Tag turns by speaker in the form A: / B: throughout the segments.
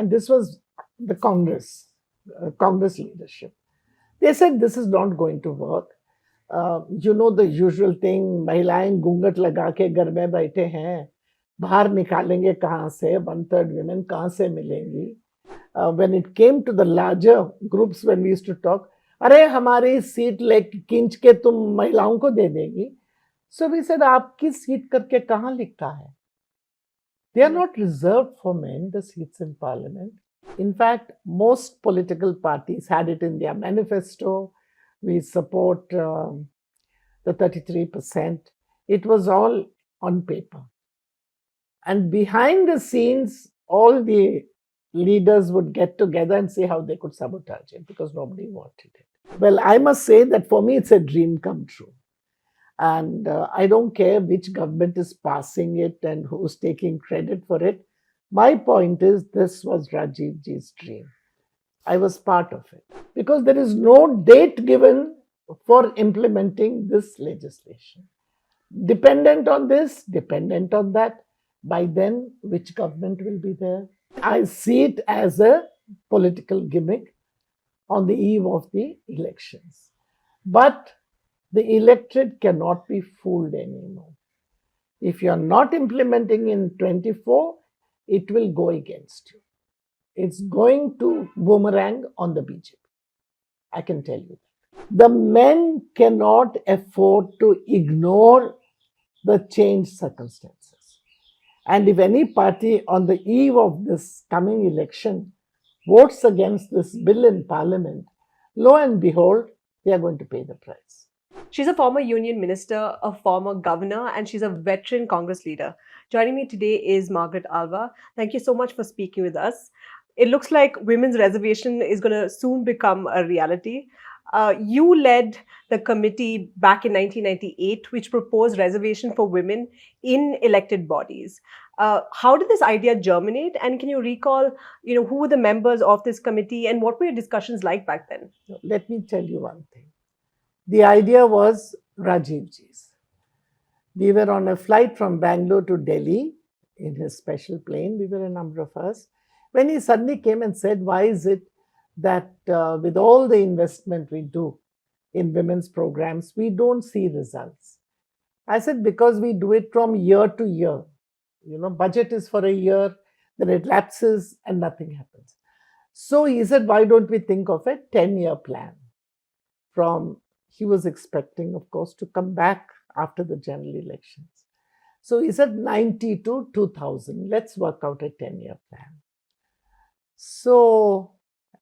A: and this was the Congress leadership. They said this is not going to work. The usual thing, महिलाएं घूंघट लगा के घर में बैठे हैं, बाहर निकालेंगे कहाँ से, 1/3 women कहाँ से मिलेंगी. When it came to the larger groups, when we used to talk, अरे हमारी सीट ले खींच के तुम महिलाओं को दे देगी. So we said, आपकी सीट करके कहाँ लिखा है? They are not reserved for men, the seats in parliament. In fact, most political parties had it in their manifesto. We support the 33%. It was all on paper. And behind the scenes, all the leaders would get together and see how they could sabotage it because nobody wanted it. Well, I must say that for me, it's a dream come true. And I don't care which government is passing it and who's taking credit for it. My point is, this was Rajiv Ji's dream. I was part of it because there is no date given for implementing this legislation. Dependent on this, dependent on that. By then, which government will be there? I see it as a political gimmick on the eve of the elections. But the electorate cannot be fooled anymore. If you are not implementing in 24, it will go against you. It's going to boomerang on the BJP. I can tell you that. The men cannot afford to ignore the changed circumstances. And if any party on the eve of this coming election votes against this bill in parliament, lo and behold, they are going to pay the price.
B: She's a former union minister, a former governor, and she's a veteran Congress leader. Joining me today is Margaret Alva. Thank you so much for speaking with us. It looks like women's reservation is going to soon become a reality. You led the committee back in 1998, which proposed reservation for women in elected bodies. How did this idea germinate? And can you recall, who were the members of this committee and what were your discussions like back then?
A: Let me tell you one thing. The idea was Rajiv Ji's. We were on a flight from Bangalore to Delhi in his special plane. We were a number of us. When he suddenly came and said, why is it that with all the investment we do in women's programs, we don't see results? I said, because we do it from year to year. Budget is for a year, then it lapses and nothing happens. So he said, why don't we think of a 10-year plan? He was expecting, of course, to come back after the general elections. So he said 90 to 2000, let's work out a 10-year plan. So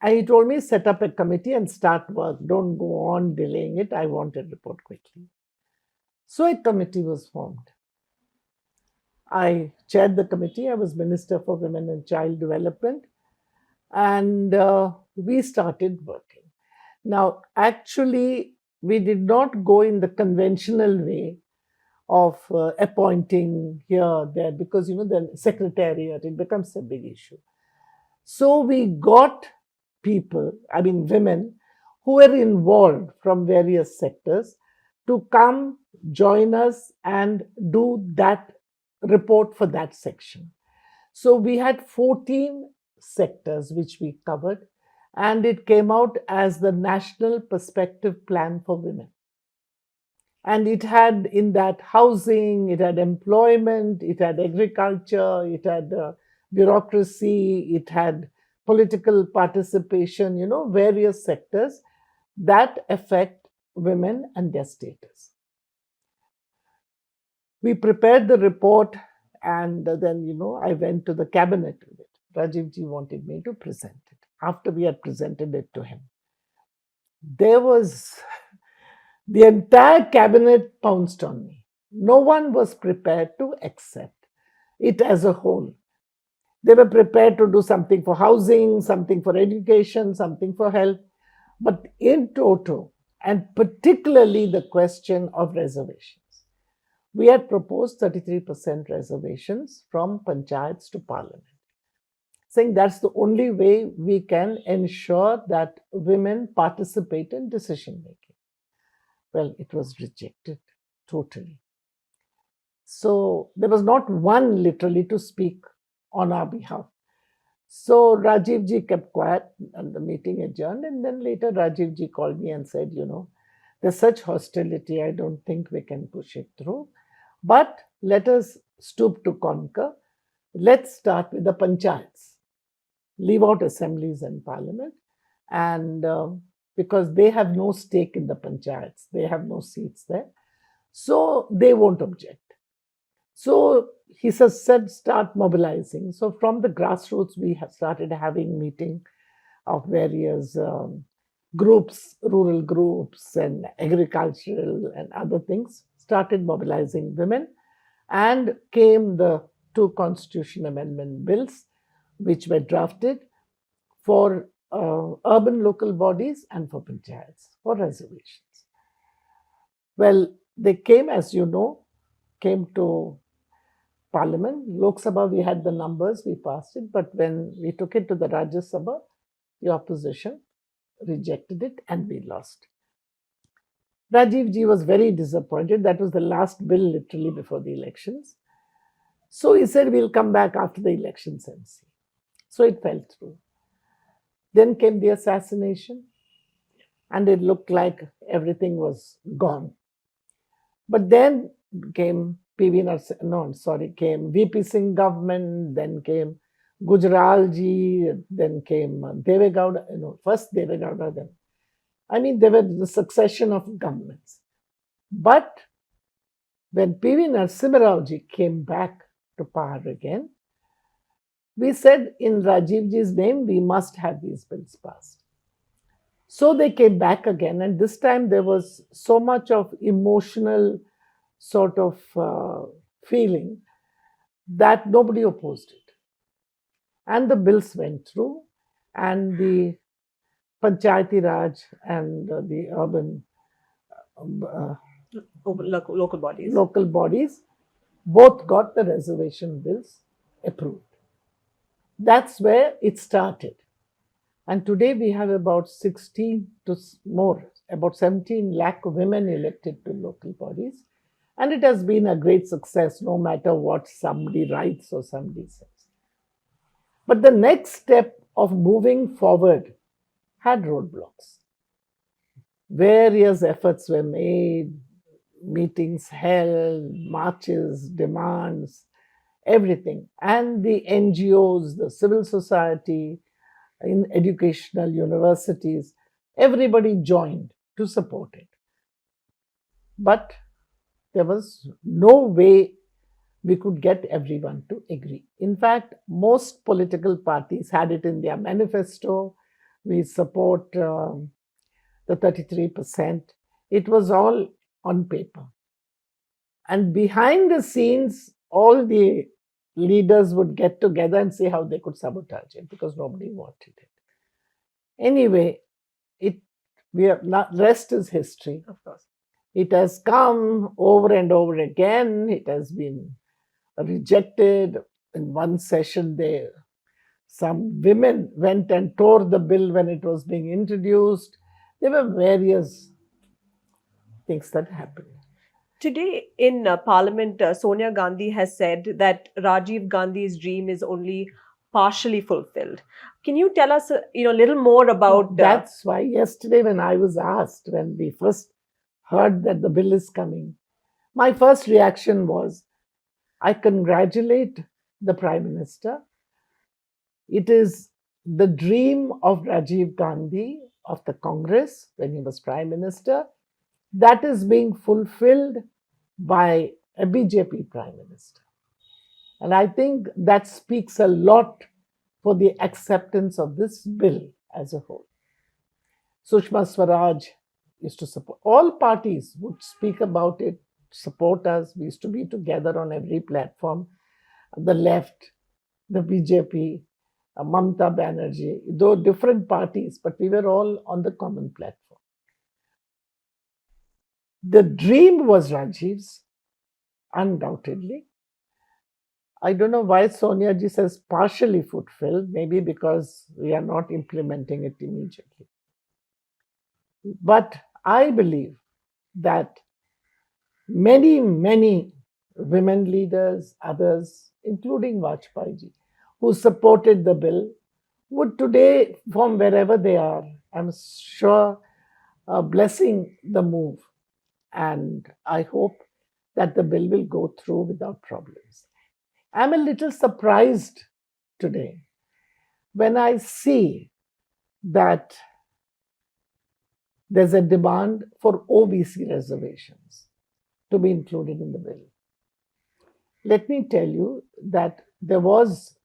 A: he told me, set up a committee and start work. Don't go on delaying it. I want a report quickly. So a committee was formed. I chaired the committee. I was Minister for Women and Child Development. And we started working. Now, actually, we did not go in the conventional way of appointing here, there, because, the secretariat, it becomes a big issue. So we got people, women, who were involved from various sectors to come join us and do that report for that section. So we had 14 sectors which we covered, and it came out as the National Perspective Plan for Women. And it had in that housing, it had employment, it had agriculture, it had bureaucracy, it had political participation, various sectors that affect women and their status. We prepared the report, and then, I went to the cabinet with it. Rajiv Ji wanted me to present it. After we had presented it to him, the entire cabinet pounced on me. No one was prepared to accept it as a whole. They were prepared to do something for housing, something for education, something for health. But in toto, and particularly the question of reservations, we had proposed 33% reservations from panchayats to parliament, saying that's the only way we can ensure that women participate in decision making. Well, it was rejected totally. So there was not one literally to speak on our behalf. So Rajiv ji kept quiet and the meeting adjourned. And then later Rajiv ji called me and said, there's such hostility, I don't think we can push it through. But let us stoop to conquer. Let's start with the panchayats. Leave out assemblies and parliament. And because they have no stake in the panchayats, they have no seats there. So they won't object. So he said, start mobilizing. So from the grassroots, we have started having meeting of various groups, rural groups and agricultural and other things, started mobilizing women, and came the two constitution amendment bills, which were drafted for urban local bodies and for panchayats, for reservations. Well, they came, as you know, came to Parliament. Lok Sabha, we had the numbers, we passed it, but when we took it to the Rajya Sabha, the opposition rejected it and we lost. Rajiv ji was very disappointed. That was the last bill literally before the elections. So he said, we'll come back after the elections and see. So it fell through. Then came the assassination, and it looked like everything was gone. But then came came VP Singh government, then came Gujral ji, then came Deve Gowda, first Deve Gowda, then. I mean, there were the succession of governments. But when PV Narasimha Rao ji came back to power again, we said in Rajiv ji's name, we must have these bills passed. So they came back again, and this time there was so much of emotional sort of feeling that nobody opposed it. And the bills went through, and the Panchayati Raj and the urban
B: local
A: bodies both got the reservation bills approved. That's where it started. And today we have about 16 to more, about 17 lakh women elected to local bodies. And it has been a great success, no matter what somebody writes or somebody says. But the next step of moving forward had roadblocks. Various efforts were made, meetings held, marches, demands, everything. And the NGOs, the civil society, in educational universities, everybody joined to support it. But there was no way we could get everyone to agree. In fact, most political parties had it in their manifesto. We support the 33%. It was all on paper. And behind the scenes, all the leaders would get together and see how they could sabotage it because nobody wanted it. Anyway, rest is history.
B: Of course.
A: It has come over and over again. It has been rejected. In one session, some women went and tore the bill when it was being introduced. There were various things that happened.
B: Today in Parliament, Sonia Gandhi has said that Rajiv Gandhi's dream is only partially fulfilled. Can you tell us a little more about
A: That's why yesterday when I was asked, when we first heard that the bill is coming, my first reaction was, I congratulate the Prime Minister. It is the dream of Rajiv Gandhi of the Congress when he was Prime Minister that is being fulfilled by a BJP Prime Minister. And I think that speaks a lot for the acceptance of this bill as a whole. Sushma Swaraj used to support. All parties would speak about it, support us. We used to be together on every platform. The left, the BJP, Mamata Banerjee, though different parties, but we were all on the common platform. The dream was Rajiv's, undoubtedly. I don't know why Sonia ji says partially fulfilled, maybe because we are not implementing it immediately. But I believe that many, many women leaders, others, including Vajpayee ji, who supported the bill, would today, from wherever they are, I'm sure, blessing the move. And I hope that the bill will go through without problems. I'm a little surprised today when I see that there's a demand for OBC reservations to be included in the bill. Let me tell you that there was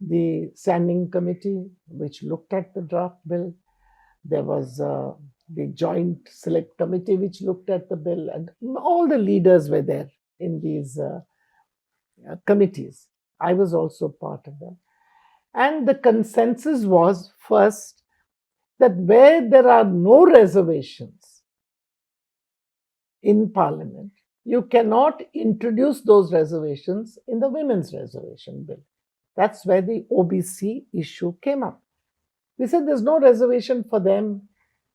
A: the standing committee which looked at the draft bill. There was the joint select committee which looked at the bill, and all the leaders were there in these committees. I was also part of them. And the consensus was first that where there are no reservations in Parliament, you cannot introduce those reservations in the Women's Reservation Bill. That's where the OBC issue came up. We said there's no reservation for them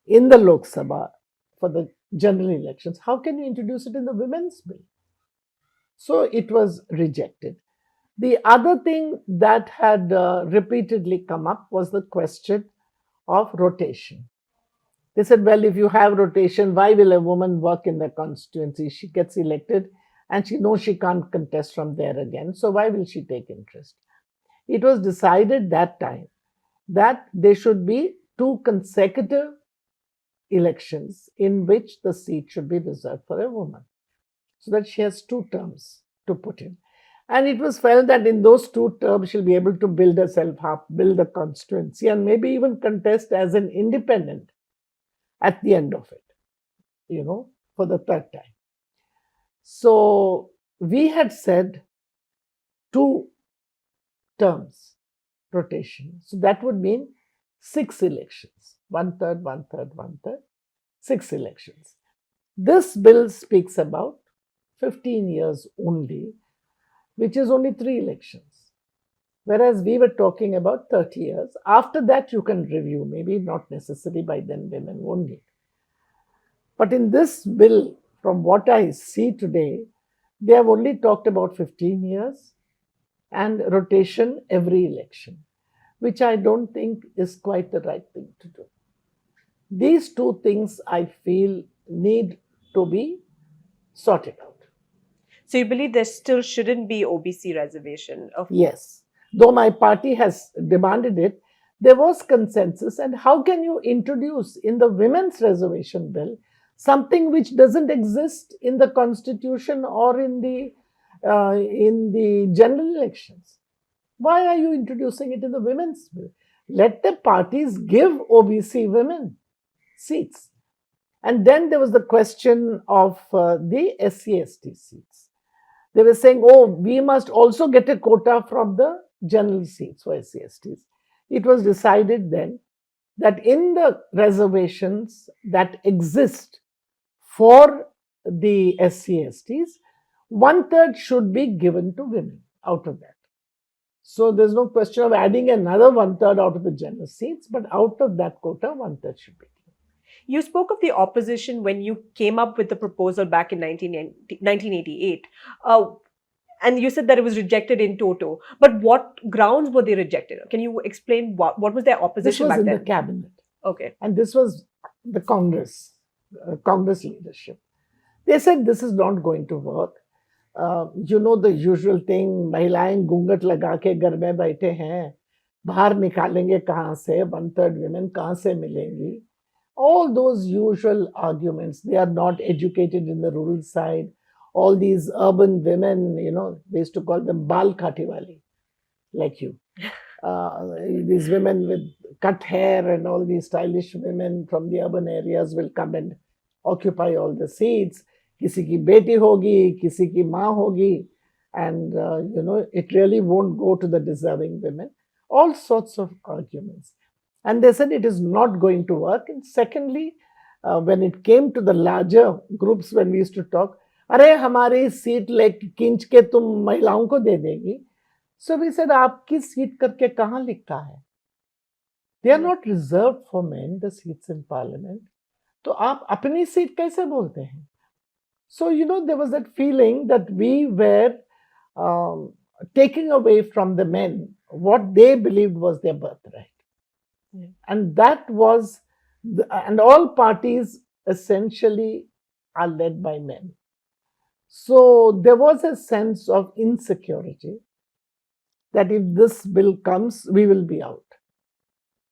A: in the Lok Sabha for the general elections. How can you introduce it in the Women's Bill? So it was rejected. The other thing that had repeatedly come up was the question of rotation. They said, well, if you have rotation, why will a woman work in the constituency? She gets elected and she knows she can't contest from there again. So why will she take interest? It was decided that time that there should be 2 consecutive elections in which the seat should be reserved for a woman, so that she has 2 terms to put in. And it was felt that in those 2 terms, she'll be able to build herself up, build a constituency, and maybe even contest as an independent at the end of it, for the 3rd time. So we had said 2 terms rotation. So that would mean 6 elections, 1/3, 1/3, 1/3, 6 elections. This bill speaks about 15 years only, which is only 3 elections. Whereas we were talking about 30 years. After that, you can review, maybe not necessary by then women only. But in this bill, from what I see today, they have only talked about 15 years and rotation every election, which I don't think is quite the right thing to do. These 2 things I feel need to be sorted out.
B: So you believe there still shouldn't be OBC reservation?
A: Yes. Though my party has demanded it, there was consensus. And how can you introduce in the Women's Reservation Bill something which doesn't exist in the Constitution or in the general elections? Why are you introducing it in the Women's Bill? Let the parties give OBC women seats. And then there was the question of the SC/ST seats. They were saying, oh, we must also get a quota from the general seats for SC/STs. It was decided then that in the reservations that exist for the SC/STs, 1/3 should be given to women out of that. So there's no question of adding another 1/3 out of the general seats, but out of that quota, 1/3 should be given.
B: You spoke of the opposition when you came up with the proposal back in 1988. And you said that it was rejected in toto. But what grounds were they rejected? Can you explain what was their
A: This
B: opposition
A: was
B: back
A: in the
B: then?
A: cabinet,
B: Okay.
A: and this was the Congress leadership. They said this is not going to work. The usual thing, महिलाएं घूंघट लगा के घर में बैठे हैं, बाहर निकालेंगे कहाँ से, 1/3 women कहाँ से मिलेंगी? All those usual arguments. They are not educated in the rural side. All these urban women, they used to call them bal khatiwali, like you. These women with cut hair and all these stylish women from the urban areas will come and occupy all the seats. किसी की बेटी होगी, किसी की माँ होगी, and it really won't go to the deserving women. All sorts of arguments. And they said it is not going to work. And secondly, when it came to the larger groups, when we used to talk, अरे हमारी seat लेके खींच के तुम महिलाओं को दे देगी. So we said, आपकी सीट करके कहाँ लिखा है? They are not reserved for men, the seats in parliament. तो आप अपनी सीट कैसे बोलते हैं? So, there was that feeling that we were taking away from the men what they believed was their birthright. And that was, and all parties essentially are led by men. So there was a sense of insecurity that if this bill comes, we will be out.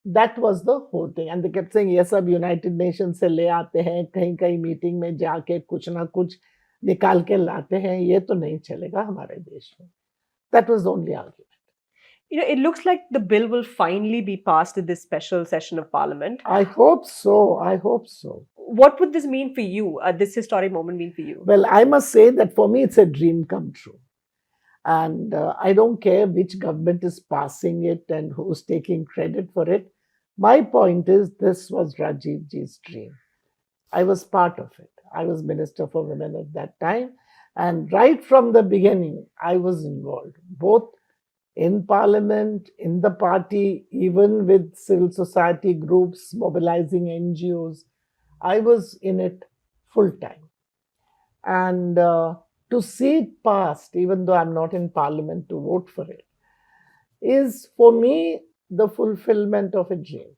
A: That was the whole thing. And they kept saying, yes, अब United nation से ले आते हैं, कहीं कहीं meeting में जाके कुछ ना कुछ निकाल के लाते हैं, ये तो नहीं चलेगा हमारे देश में. That was the only argument.
B: It looks like the bill will finally be passed in this special session of Parliament.
A: I hope so. I hope so.
B: What would this mean for you? This historic moment mean for you?
A: Well, I must say that for me, it's a dream come true. And I don't care which government is passing it and who's taking credit for it. My point is, this was Rajiv Ji's dream. I was part of it. I was Minister for Women at that time. And right from the beginning, I was involved, both in Parliament, in the party, even with civil society groups, mobilizing NGOs. I was in it full time. And to see it passed, even though I'm not in Parliament to vote for it, is for me the fulfillment of a dream.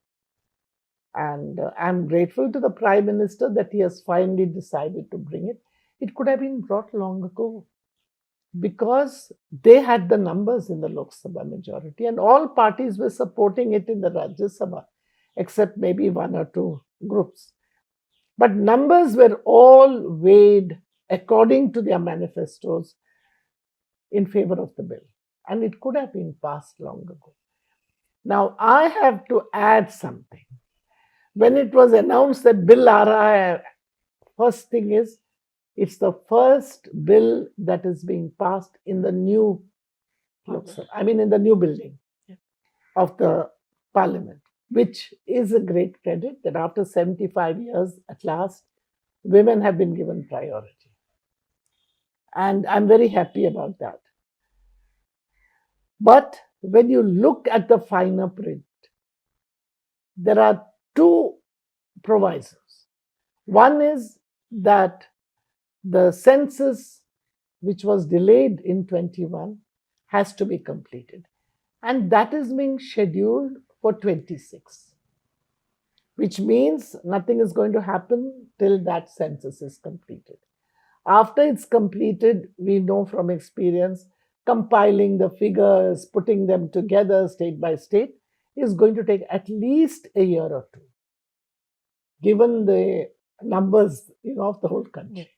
A: And I'm grateful to the Prime Minister that he has finally decided to bring it. It could have been brought long ago because they had the numbers in the Lok Sabha majority and all parties were supporting it in the Rajya Sabha, except maybe one or two groups. But numbers were all weighed according to their manifestos in favor of the bill. And it could have been passed long ago. Now, I have to add something. When it was announced that bill aa raha hai, first thing is, it's the first bill that is being passed in the new Lok Sabha, I mean in the new building of the Parliament, which is a great credit that after 75 years, at last, women have been given priority. And I'm very happy about that. But when you look at the finer print, there are two provisos. One is that the census, which was delayed in 21, has to be completed. And that is being scheduled for 26, which means nothing is going to happen till that census is completed. After it's completed, we know from experience, compiling the figures, putting them together state by state, is going to take at least a year or two, given the numbers of the whole country.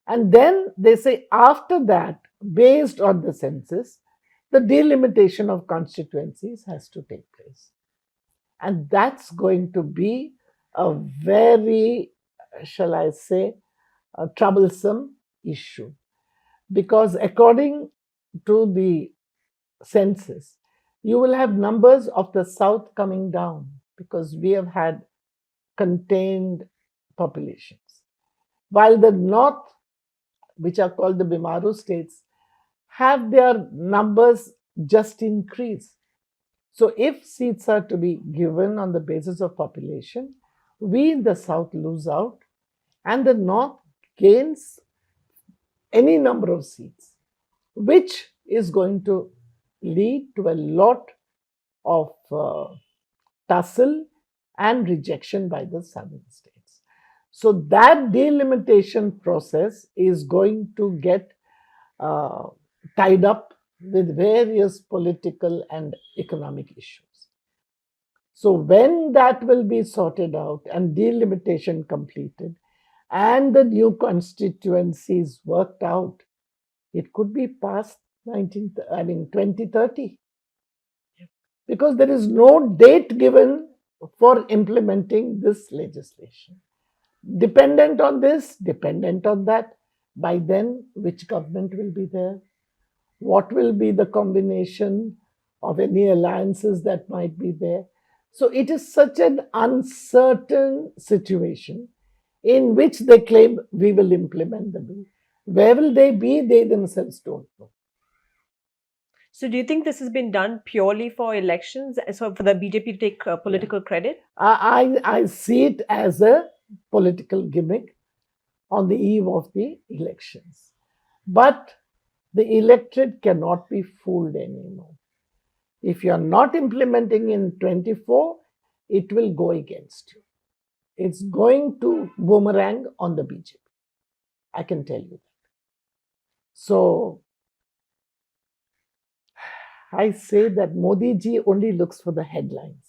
A: And then they say after that, based on the census, the delimitation of constituencies has to take place. And that's going to be a very, shall I say, a troublesome issue. Because according to the census, you will have numbers of the south coming down because we have had contained populations. While the north, which are called the Bimaru states, have their numbers just increased. So if seats are to be given on the basis of population, we in the south lose out and the north gains any number of seats, which is going to lead to a lot of tussle and rejection by the southern states. So that delimitation process is going to get tied up with various political and economic issues. So when that will be sorted out and delimitation completed and the new constituencies worked out, it could be past 2030. Because there is no date given for implementing this legislation. Dependent on this, dependent on that. By then, which government will be there? What will be the combination of any alliances that might be there? So it is such an uncertain situation in which they claim we will implement the bill. Where will they be? They themselves don't know.
B: So do you think this has been done purely for elections, so for the BJP to take political credit?
A: I see it as a political gimmick on the eve of the elections. But the electorate cannot be fooled anymore. If you are not implementing in 24, it will go against you. It's going to boomerang on the BJP. I can tell you that. So I say that Modi ji only looks for the headlines.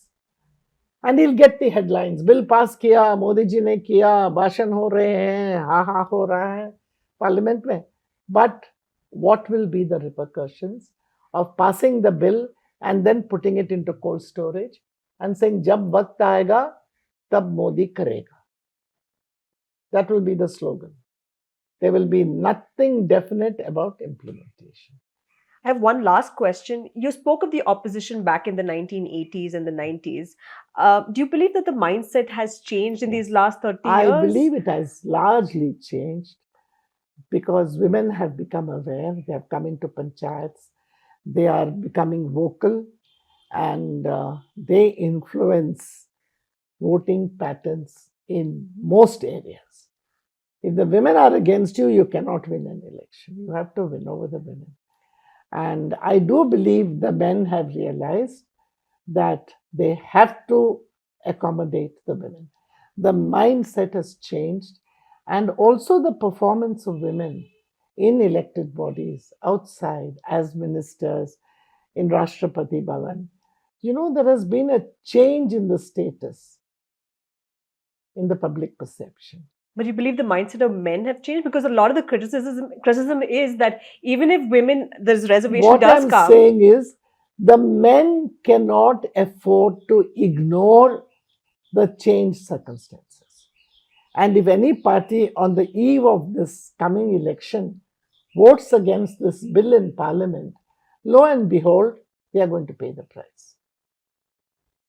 A: And he'll get the headlines. Bill pass किया, मोदी जी ने किया, भाषण हो रहे हैं, हा हो रहा है पार्लियामेंट में. But what will be the repercussions of passing the bill and then putting it into cold storage and saying जब वक्त आएगा तब मोदी करेगा. That will be the slogan. There will be nothing definite about implementation.
B: I have one last question. You spoke of the opposition back in the 1980s and the 90s. Do you believe that the mindset has changed in these last 30 years?
A: I believe it has largely changed because women have become aware. They have come into panchayats. They are becoming vocal and they influence voting patterns in most areas. If the women are against you, you cannot win an election. You have to win over the women. And I do believe the men have realized that they have to accommodate the women. The mindset has changed, and also the performance of women in elected bodies, outside, as ministers, in Rashtrapati Bhavan. You know, there has been a change in the status, in the public perception.
B: But you believe the mindset of men have changed? Because a lot of the criticism is that even if women, this reservation
A: What
B: does
A: I'm
B: come.
A: saying is the men cannot afford to ignore the changed circumstances. And if any party on the eve of this coming election votes against this bill in parliament, lo and behold, they are going to pay the price.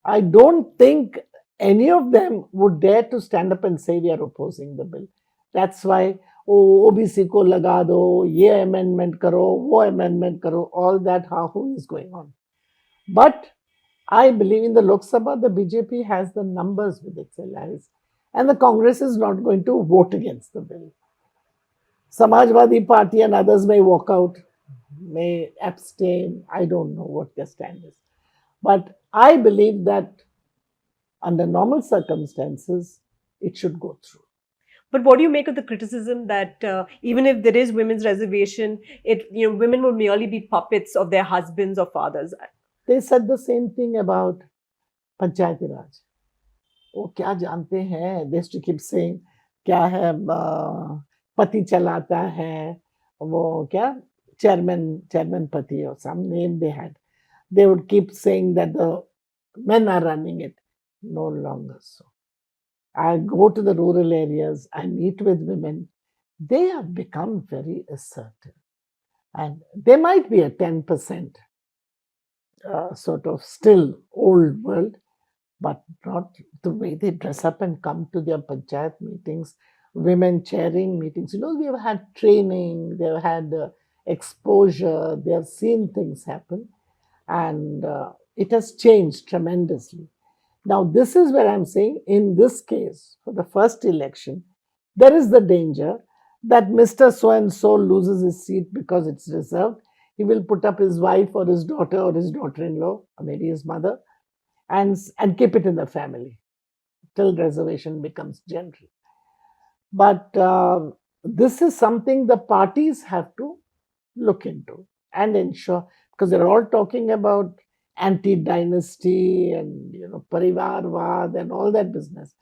A: I don't think any of them would dare to stand up and say we are opposing the bill. That's why, oh, OBC ko laga do, ye amendment karo, wo amendment karo, all that ha-hu is going on. But I believe in the Lok Sabha, the BJP has the numbers with its allies, and the Congress is not going to vote against the bill. Samajwadi Party and others may walk out, may abstain. I don't know what their stand is. But I believe that under normal circumstances, it should go through.
B: But what do you make of the criticism that even if there is women's reservation, women would merely be puppets of their husbands or fathers?
A: They said the same thing about Panchayati Raj. वो क्या जानते हैं? They used to keep saying क्या है पति चलाता है वो क्या chairman pati or some name they had. They would keep saying that the men are running it. No longer so. I go to the rural areas, I meet with women. They have become very assertive. And they might be a 10% sort of still old world, but not the way they dress up and come to their panchayat meetings, women chairing meetings. You know, we have had training, they've had exposure, they have seen things happen, and it has changed tremendously. Now, this is where I'm saying, in this case, for the first election, there is the danger that Mr. So-and-so loses his seat because it's reserved. He will put up his wife or his daughter-in-law, or maybe his mother, and keep it in the family till reservation becomes general. But this is something the parties have to look into and ensure, because they're all talking about anti-dynasty and parivarvad and all that business.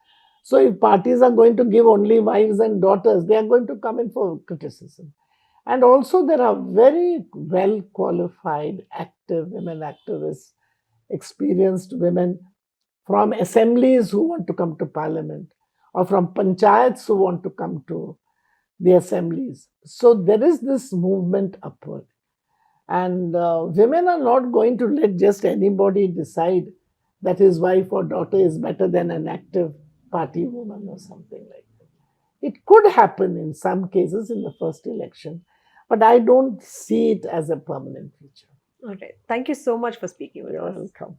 A: So if parties are going to give only wives and daughters, they are going to come in for criticism. And also there are very well qualified active women activists, experienced women from assemblies who want to come to parliament, or from panchayats who want to come to the assemblies. So there is this movement upward. And women are not going to let just anybody decide that his wife or daughter is better than an active party woman or something like that. It could happen in some cases in the first election, but I don't see it as a permanent feature.
B: All right. Thank you so much for speaking with us.
A: You're welcome.